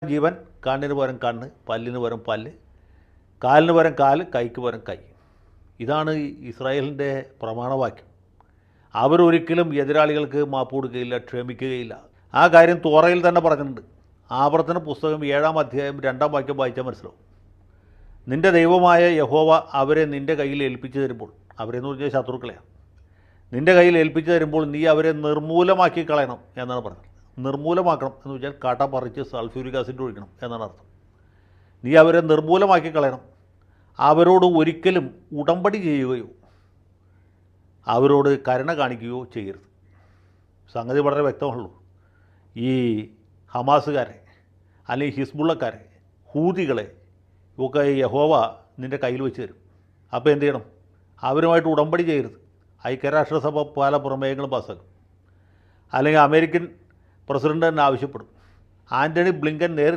ജീവൻ, കണ്ണിന് പകരം കണ്ണ്, പല്ലിന് പകരം പല്ല്, കാലിന് പകരം കാല്, കൈക്ക് പകരം കൈ. ഇതാണ് ഇസ്രായേലിൻ്റെ പ്രമാണവാക്യം. അവരൊരിക്കലും എതിരാളികൾക്ക് മാപ്പ് കൊടുക്കുകയില്ല, ക്ഷമിക്കുകയില്ല. ആ കാര്യം തോറയിൽ തന്നെ പറഞ്ഞിട്ടുണ്ട്. ആവർത്തന പുസ്തകം 7-ാം അധ്യായം 2-ാം വാക്യം വായിച്ചാൽ മനസ്സിലാവും. നിൻ്റെ ദൈവമായ യഹോവ അവരെ നിൻ്റെ കയ്യിൽ ഏൽപ്പിച്ചു തരുമ്പോൾ, അവരെന്ന് പറഞ്ഞാൽ ശത്രുക്കളെയാണ്, നിൻ്റെ കയ്യിൽ ഏൽപ്പിച്ചു തരുമ്പോൾ നീ അവരെ നിർമൂലമാക്കി കളയണം എന്നാണ് പറഞ്ഞത്. നിർമൂലമാക്കണം എന്ന് വെച്ചാൽ കാട്ട പറിച്ച് സൾഫ്യൂരിക് ആസിഡ് ഒഴിക്കണം എന്നാണ് അർത്ഥം. നീ അവരെ നിർമൂലമാക്കി കളയണം. അവരോട് ഒരിക്കലും ഉടമ്പടി ചെയ്യുകയോ അവരോട് കരുണ കാണിക്കുകയോ ചെയ്യരുത്. സംഗതി വളരെ വ്യക്തമുള്ളൂ. ഈ ഹമാസുകാരെ അല്ലെങ്കിൽ ഹിസ്ബുള്ളക്കാരെ, ഹൂതികളെ ഒക്കെ യഹോവ നിൻ്റെ കയ്യിൽ വെച്ച് തരും. അപ്പോൾ എന്ത് ചെയ്യണം? അവരുമായിട്ട് ഉടമ്പടി ചെയ്യരുത്. ഐക്യരാഷ്ട്രസഭ പല പ്രമേയങ്ങളും പാസ്സാക്കും. അല്ലെങ്കിൽ അമേരിക്കൻ പ്രസിഡന്റ് തന്നെ ആവശ്യപ്പെടും. ആൻ്റണി ബ്ലിങ്കൻ